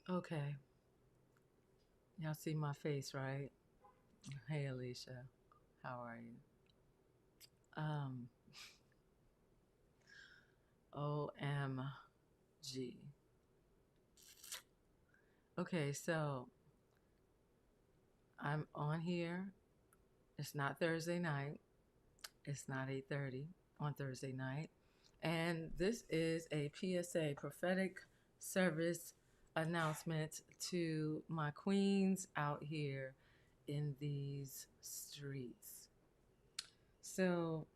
Okay, y'all see my face, right? Hey, Alicia, how are you? Um, OMG. Okay, so I'm on here. It's not Thursday night. It's not 8:30 on Thursday night. And this is a PSA, prophetic service announcement to my queens out here in these streets. So,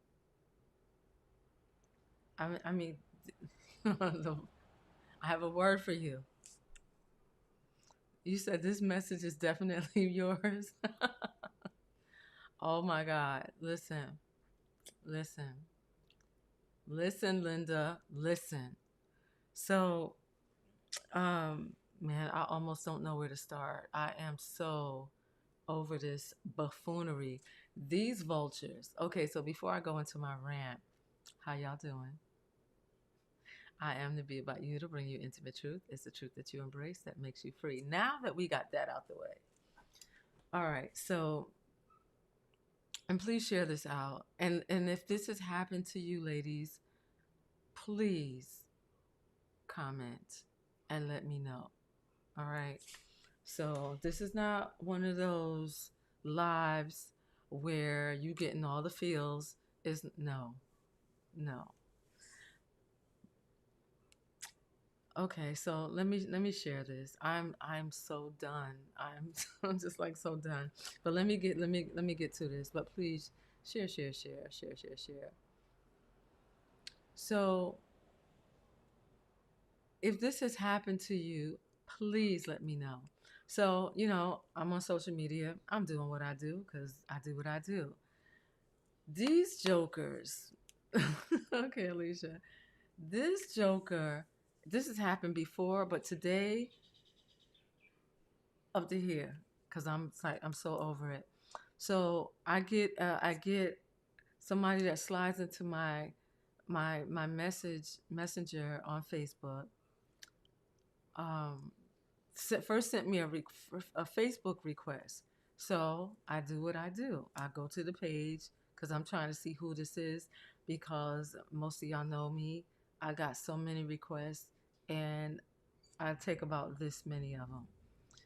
I mean, I have a word for you. You said this message is definitely yours. Oh my God. Listen, listen, listen, Linda, listen. So, man, I almost don't know where to start. I am so over this buffoonery. These vultures. Okay, so before I go into my rant, how y'all doing? I am to be about you to bring you intimate truth. It's the truth that you embrace that makes you free. Now that we got that out the way. All right, so and please share this out. And if this has happened to you ladies, please comment and let me know. All right. So this is not one of those lives where you getting all the feels. Is no, no. Okay, so let me share this. I'm so done. I'm I'm just like so done. But let me get to this. But please share. So if this has happened to you, please let me know. So, I'm on social media. I'm doing what I do because I do what I do. These jokers, okay, Alicia, this joker, this has happened before, but today, up to here, because I'm so over it. So I get somebody that slides into my messenger on Facebook. Um, first sent me a Facebook request. So I do what I do. I go to the page because I'm trying to see who this is because most of y'all know me. I got so many requests and I take about this many of them.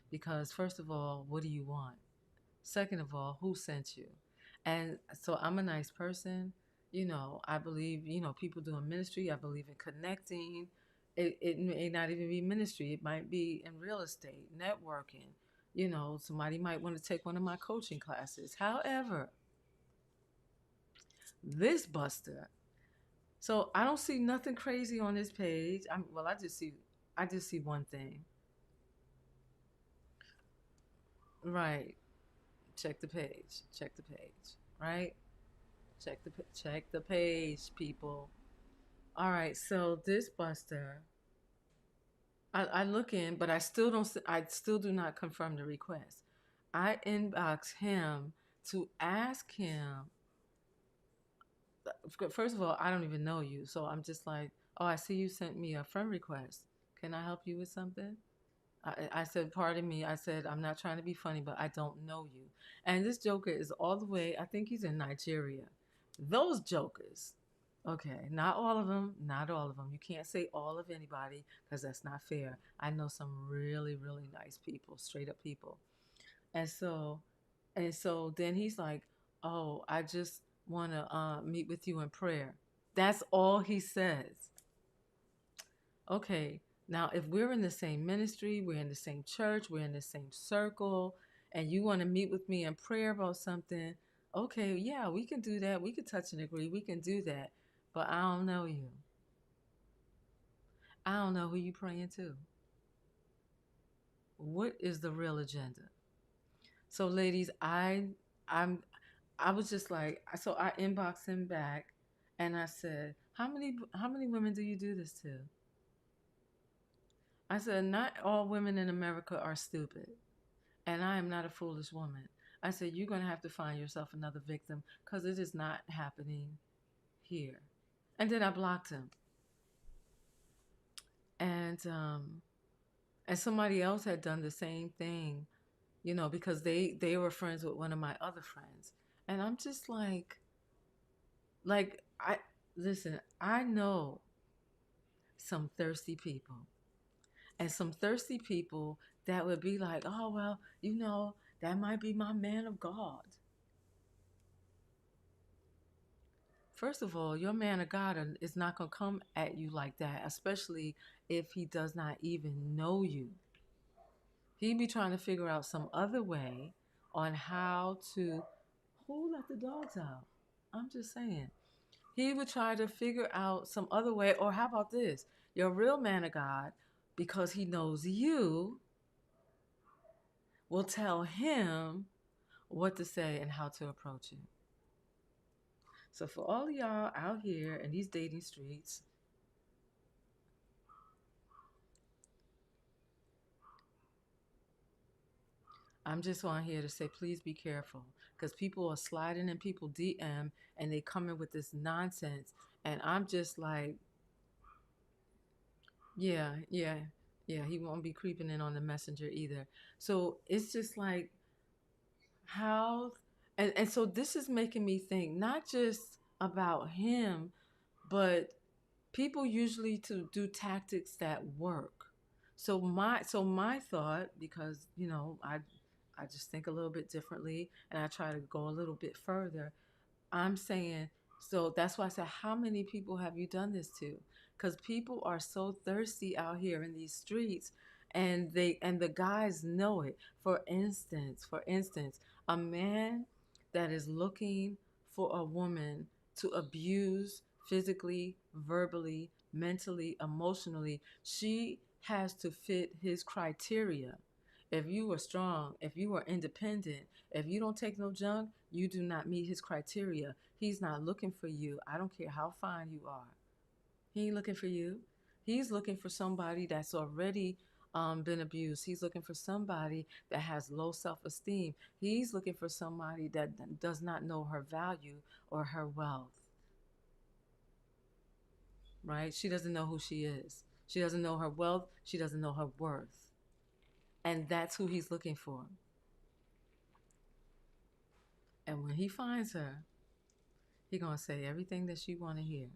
Because, first of all, what do you want? Second of all, who sent you? And so I'm a nice person. I believe, people doing ministry. I believe in connecting. It may not even be ministry, it might be in real estate, networking. Somebody might want to take one of my coaching classes. However, this buster, so I don't see nothing crazy on this page. Well, I just see one thing. Right. Check the page. Check the page. Right? Check the page, people. All right, so this buster, I look in, but I still do not confirm the request. I inbox him to ask him. First of all, I don't even know you, so I'm just like, oh, I see you sent me a friend request. Can I help you with something? I said, pardon me. I said, I'm not trying to be funny, but I don't know you. And this joker is all the way, I think he's in Nigeria. Those jokers, okay, not all of them, not all of them. You can't say all of anybody because that's not fair. I know some really, really nice people, straight up people. And so, and so then he's like, oh, I just want to meet with you in prayer. That's all he says. Okay, now if we're in the same ministry, we're in the same church, we're in the same circle, and you want to meet with me in prayer about something, okay, yeah, we can do that. We can touch and agree. We can do that. But I don't know you. I don't know who you praying to. What is the real agenda? So, ladies, I'm I was just like, so I inboxed him back, and I said, how many women do you do this to? I said, not all women in America are stupid, and I am not a foolish woman. I said, you're gonna have to find yourself another victim because it is not happening here. And then I blocked him, and somebody else had done the same thing, because they were friends with one of my other friends, and I'm just like I listen. I know some thirsty people, and some thirsty people that would be like, oh well, that might be my man of God. First of all, your man of God is not going to come at you like that, especially if he does not even know you. He be trying to figure out some other way on how to. Who let the dogs out? I'm just saying. He would try to figure out some other way, or how about this? Your real man of God, because he knows you, will tell him what to say and how to approach you. So for all of y'all out here in these dating streets, I'm just on here to say, please be careful, because people are sliding in people DM and they come in with this nonsense, and I'm just like, yeah, yeah, yeah. He won't be creeping in on the messenger either. So it's just like how, and so this is making me think not just about him, but people usually to do tactics that work. So my thought, because I just think a little bit differently, and I try to go a little bit further. I'm saying, so that's why I said, how many people have you done this to? Because people are so thirsty out here in these streets, and the guys know it. For instance, a man that is looking for a woman to abuse physically, verbally, mentally, emotionally, she has to fit his criteria. If you are strong, if you are independent, if you don't take no junk, you do not meet his criteria. He's not looking for you. I don't care how fine you are. He ain't looking for you. He's looking for somebody that's already been abused. He's looking for somebody that has low self esteem. He's looking for somebody that does not know her value or her wealth, right? She doesn't know who she is. She doesn't know her wealth. She doesn't know her worth. And that's who he's looking for. And when he finds her, he gonna say everything that she wanna hear.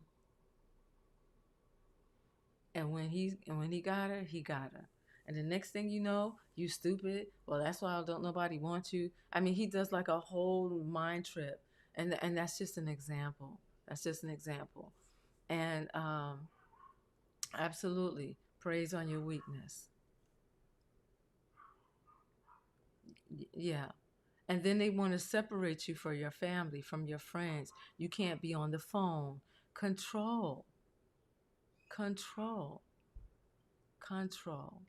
And when he got her, he got her. And the next thing you know, you stupid. Well, that's why don't nobody want you. I mean, he does like a whole mind trip, and that's just an example. That's just an example. And absolutely, praise on your weakness. Yeah. And then they want to separate you for your family, from your friends. You can't be on the phone. Control, control, control.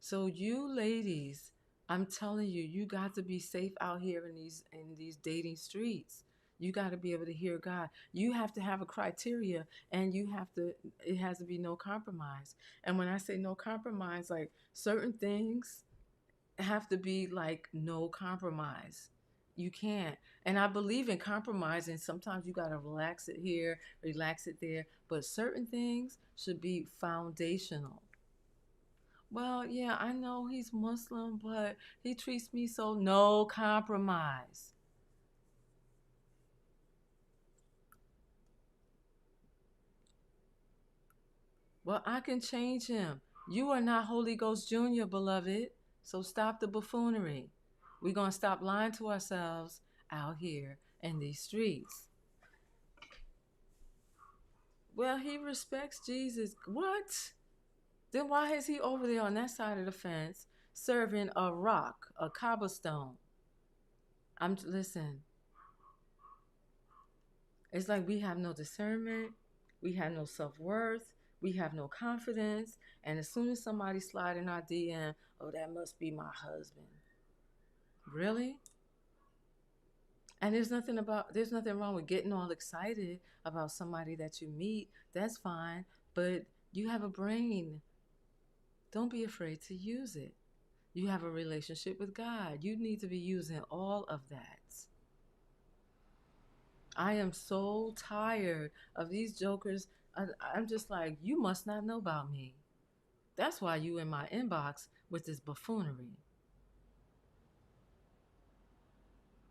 So you ladies, I'm telling you, you got to be safe out here in these dating streets. You got to be able to hear God. You have to have a criteria, and it has to be no compromise. And when I say no compromise, like certain things have to be like no compromise. You can't. And I believe in compromising. Sometimes you got to relax it here, relax it there, but certain things should be foundational. Well, yeah, I know he's Muslim, but he treats me so. No compromise. Well, I can change him. You are not Holy Ghost Jr., beloved. So stop the buffoonery. We're going to stop lying to ourselves out here in these streets. Well, he respects Jesus. What? Then why is he over there on that side of the fence serving a rock, a cobblestone. Listen, it's like we have no discernment, we have no self-worth, we have no confidence, and as soon as somebody slide in our DM, oh, that must be my husband. Really? And there's nothing wrong with getting all excited about somebody that you meet. That's fine, but you have a brain. Don't be afraid to use it. You have a relationship with God. You need to be using all of that. I am so tired of these jokers. I'm just like, you must not know about me. That's why you in my inbox with this buffoonery.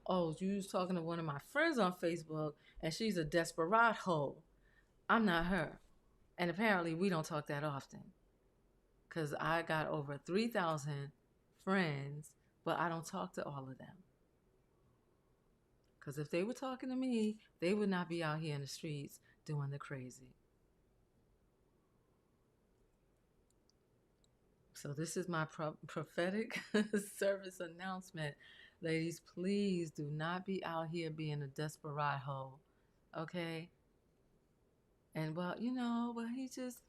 Oh, you was talking to one of my friends on Facebook and she's a desperado. I'm not her. And apparently we don't talk that often. Because I got over 3,000 friends, but I don't talk to all of them. Because if they were talking to me, they would not be out here in the streets doing the crazy. So this is my prophetic service announcement. Ladies, please do not be out here being a desperado, okay? And well, he just,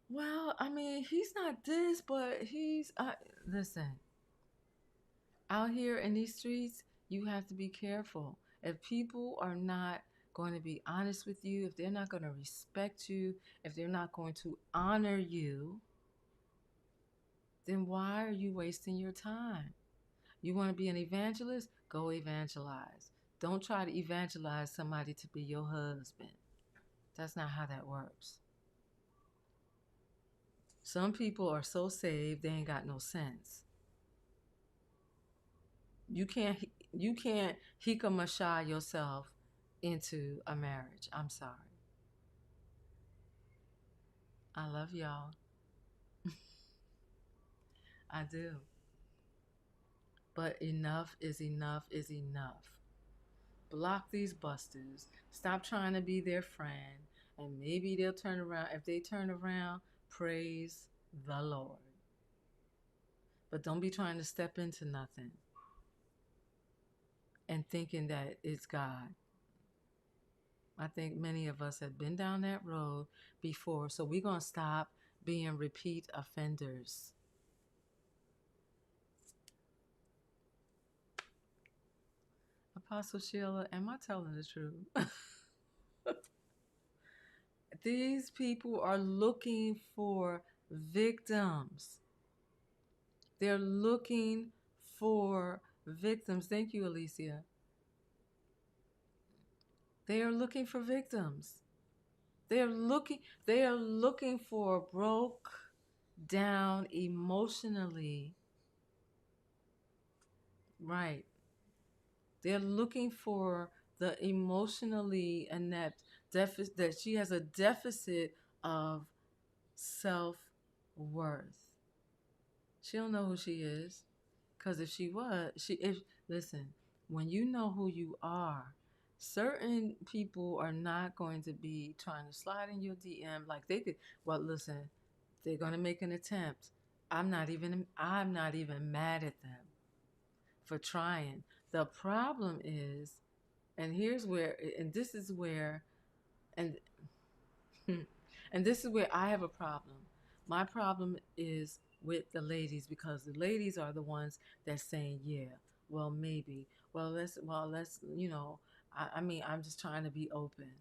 well, I mean, he's not this, but listen, out here in these streets, you have to be careful. If people are not going to be honest with you, if they're not going to respect you, if they're not going to honor you, then why are you wasting your time? You want to be an evangelist? Go evangelize. Don't try to evangelize somebody to be your husband. That's not how that works. Some people are so saved they ain't got no sense. You can't you can't hikamasha yourself into a marriage. I'm sorry. I love y'all. I do. But enough is enough is enough. Block these busters. Stop trying to be their friend. And maybe they'll turn around. If they turn around, praise the Lord. But don't be trying to step into nothing and thinking that it's God. I think many of us have been down that road before. So we're going to stop being repeat offenders. Apostle Sheila, am I telling the truth? These people are looking for victims. They're looking for victims. Thank you, Alicia. They are looking for victims. They are looking for broke down emotionally. Right. They're looking for the emotionally inept deficit, that she has a deficit of self-worth. She don't know who she is. Because if she was, listen, when you know who you are, certain people are not going to be trying to slide in your DM like they could. Well, listen, they're going to make an attempt. I'm not even mad at them for trying. The problem is, and here's where, and this is where, and and this is where I have a problem. My problem is with the ladies because the ladies are the ones that's saying, yeah, well, maybe. Well, let's, I'm just trying to be open.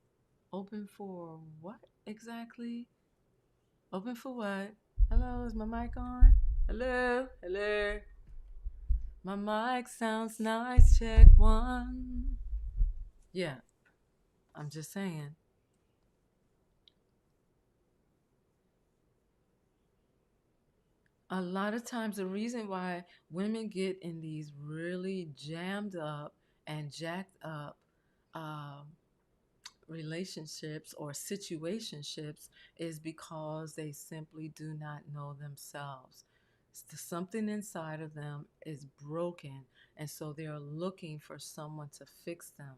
Open for what exactly? Open for what? Hello, is my mic on? Hello, hello. My mic sounds nice. Check one. Yeah, I'm just saying. A lot of times the reason why women get in these really jammed up and jacked up um, relationships or situationships is because they simply do not know themselves. Something inside of them is broken, and so they're looking for someone to fix them.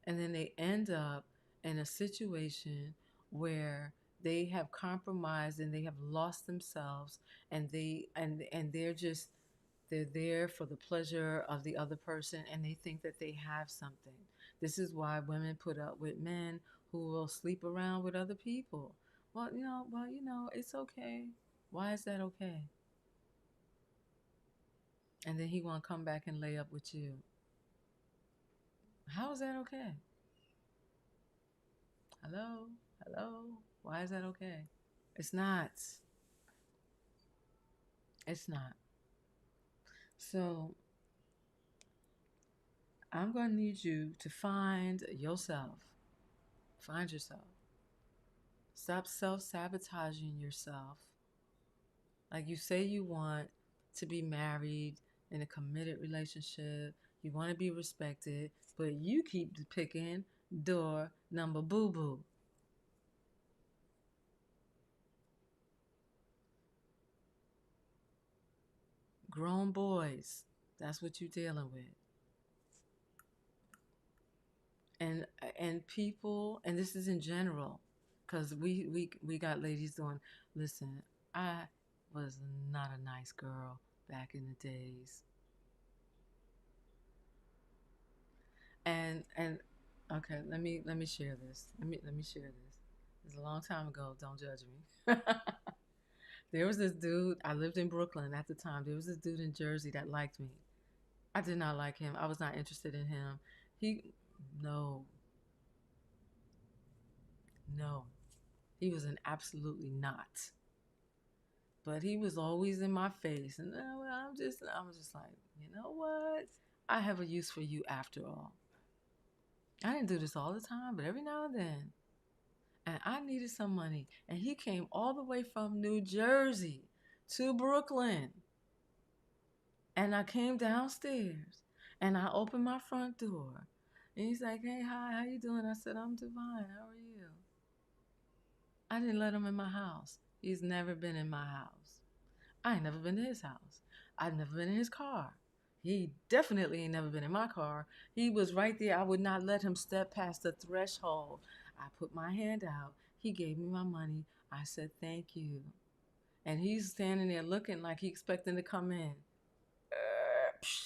And then they end up in a situation where they have compromised and they have lost themselves, and they're just, they're there for the pleasure of the other person, and they think that they have something. This is why women put up with men who will sleep around with other people. Well, it's okay. Why is that okay? And then he want to come back and lay up with you. How is that okay? Hello? Hello? Why is that okay? It's not. It's not. So I'm going to need you to find yourself. Find yourself. Stop self sabotaging yourself. Like, you say you want to be married in a committed relationship, you want to be respected, but you keep picking door number boo boo. Grown boys, that's what you're dealing with. and and people, and this is in general, because we got ladies doing, listen, I was not a nice girl back in the days. And okay, let me share this. Let me share this. It's a long time ago, don't judge me. There was this dude, I lived in Brooklyn at the time. There was this dude in Jersey that liked me. I did not like him. I was not interested in him. He No, no, he was an absolutely not. But he was always in my face, and I'm just like, you know what? I have a use for you after all. I didn't do this all the time, but every now and then, and I needed some money, and he came all the way from New Jersey to Brooklyn, and I came downstairs, and I opened my front door, and he's like, "Hey, hi, how you doing?" I said, "I'm divine. How are you?" I didn't let him in my house. He's never been in my house. I ain't never been to his house. I've never been in his car. He definitely ain't never been in my car. He was right there. I would not let him step past the threshold. I put my hand out. He gave me my money. I said, "Thank you." And he's standing there looking like he expecting to come in.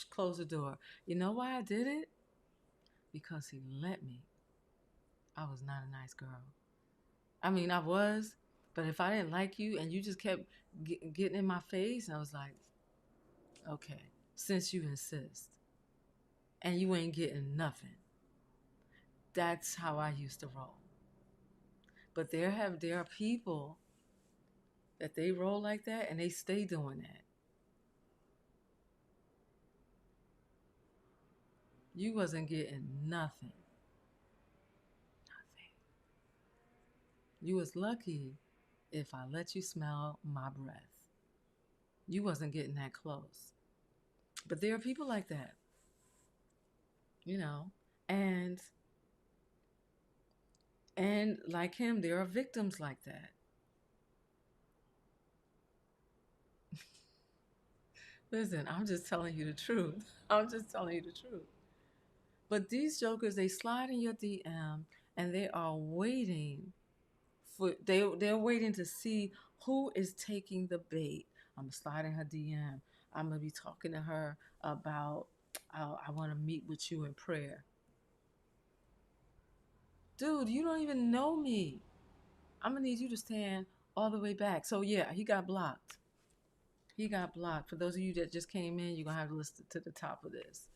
Close the door. You know why I did it? Because he let me. I was not a nice girl. I mean, I was, but if I didn't like you and you just kept getting in my face, I was like, okay, since you insist and you ain't getting nothing. That's how I used to roll. But there are people that they roll like that and they stay doing that. You wasn't getting nothing. Nothing. You was lucky if I let you smell my breath. You wasn't getting that close. But there are people like that, you know. And and like him, there are victims like that. Listen, I'm just telling you the truth. I'm just telling you the truth. But these jokers, they slide in your DM and they are waiting they're waiting to see who is taking the bait. I'm gonna slide in her DM. I'm gonna be talking to her about I want to meet with you in prayer. Dude, you don't even know me. I'm gonna need you to stand all the way back. So yeah, he got blocked. He got blocked. For those of you that just came in, you're gonna have to listen to the top of this.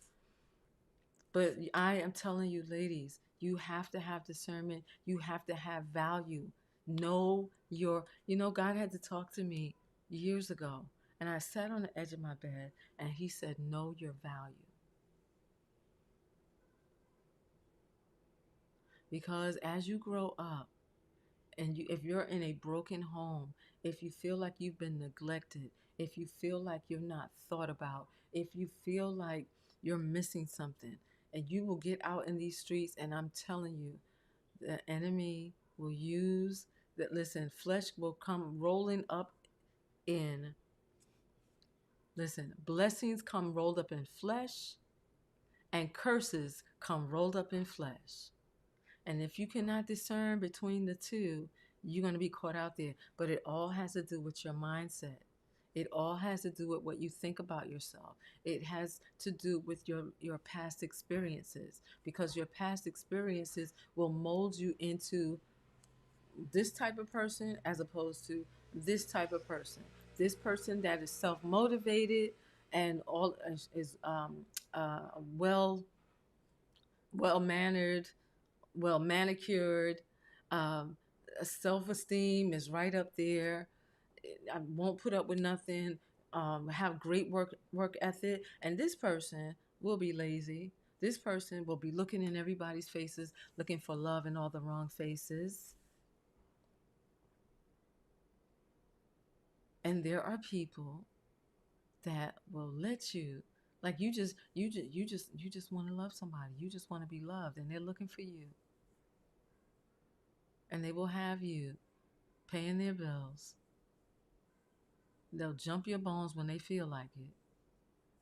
But I am telling you, ladies, you have to have discernment. You have to have value. God had to talk to me years ago. And I sat on the edge of my bed and he said, know your value. Because as you grow up, and if you're in a broken home, if you feel like you've been neglected, if you feel like you're not thought about, if you feel like you're missing something, and you will get out in these streets, and I'm telling you, the enemy will use that. Listen, flesh will come rolling up in, listen, blessings come rolled up in flesh, and curses come rolled up in flesh. And if you cannot discern between the two, You're going to be caught out there. But it all has to do with your mindset. It all has to do with what you think about yourself. It has to do with your past experiences, because your past experiences will mold you into this type of person as opposed to this type of person. This person that is self motivated and all is uh, well well mannered, well manicured, um, self esteem is right up there. I won't put up with nothing. Have great work ethic, and this person will be lazy. This person will be looking in everybody's faces, looking for love in all the wrong faces. And there are people that will let you, like, you just want to love somebody. You just want to be loved, and they're looking for you, and they will have you paying their bills. They'll jump your bones when they feel like it,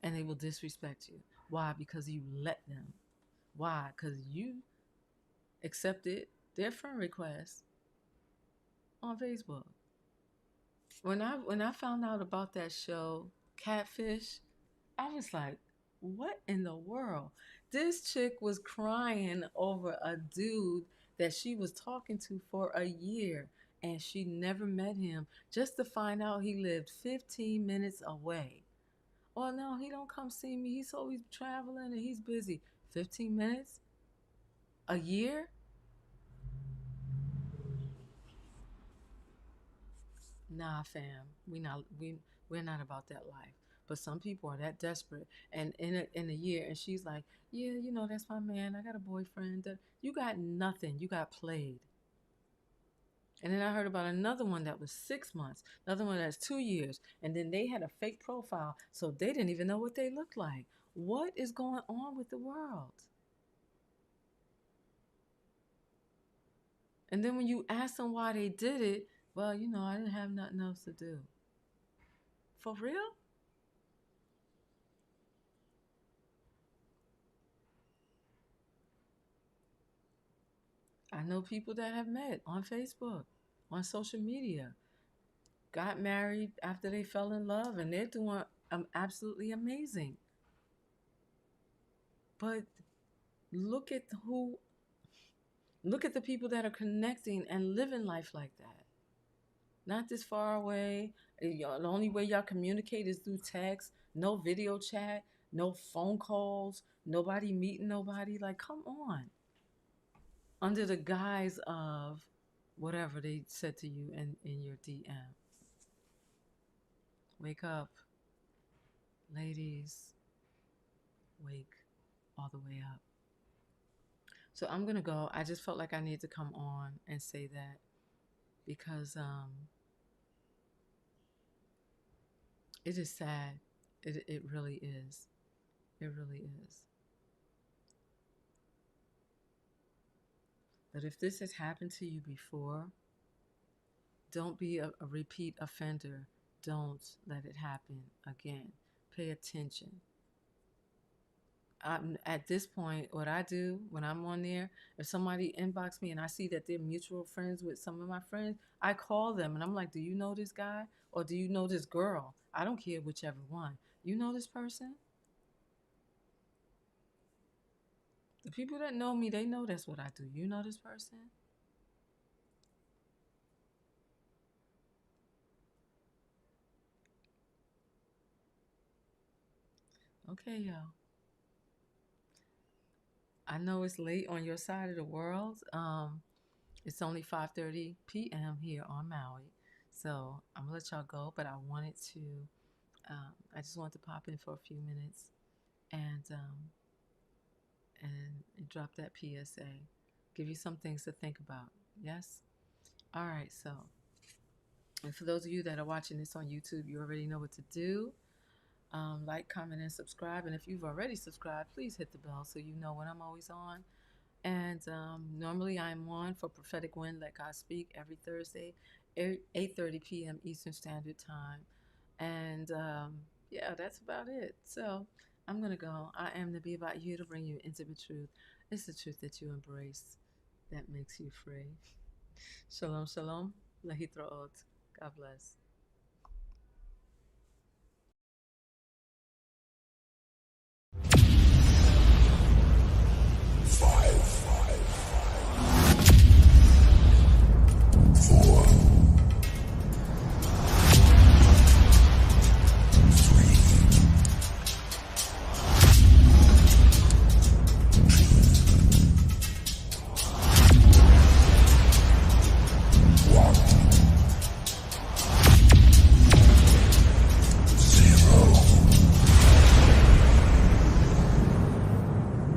and they will disrespect you. Why? Because you let them. Why? Because you accepted their friend request on Facebook. When I found out about that show, Catfish, I was like, what in the world? This chick was crying over a dude that she was talking to for a year, and she never met him, just to find out he lived 15 minutes away. Oh no, he don't come see me. He's always traveling and he's busy. 15 minutes? A year? Nah, fam. We're not about that life. But some people are that desperate, and in a year, and she's like, yeah, that's my man. I got a boyfriend. You got nothing. You got played. And then I heard about another one that was 6 months, another one that's 2 years, and then they had a fake profile, so they didn't even know what they looked like. What is going on with the world? And then when you ask them why they did it, well, I didn't have nothing else to do. For real? I know people that have met on Facebook, on social media, got married after they fell in love, and they're doing absolutely amazing. But look at who, look at the people that are connecting and living life like that. Not this far away. The only way y'all communicate is through text, no video chat, no phone calls, nobody meeting nobody. Like, come on. Under the guise of whatever they said to you in your DM. Wake up, ladies. Wake all the way up. So I'm going to go. I just felt like I needed to come on and say that because it is sad. It really is. It really is. But if this has happened to you before, don't be a repeat offender. Don't let it happen again. Pay attention. At this point, what I do when I'm on there, if somebody inbox me and I see that they're mutual friends with some of my friends, I call them and I'm like, do you know this guy? Or do you know this girl? I don't care whichever one. You know this person? The people that know me, they know that's what I do. You know this person? Okay, y'all. I know it's late on your side of the world. It's only 5:30 p.m. here on Maui. So I'm gonna let y'all go, but I just wanted to pop in for a few minutes and drop that PSA. Give you some things to think about. Yes? All right, so, and for those of you that are watching this on YouTube, you already know what to do. Like, comment, and subscribe. And if you've already subscribed, please hit the bell so you know when I'm always on. And normally I'm on for Prophetic Wind, Let God Speak, every Thursday, 8:30 p.m. Eastern Standard Time. And yeah, that's about it. So I'm going to go. I am to be about you to bring you intimate truth. It's the truth that you embrace that makes you free. Shalom, shalom. Lehitraot. God bless.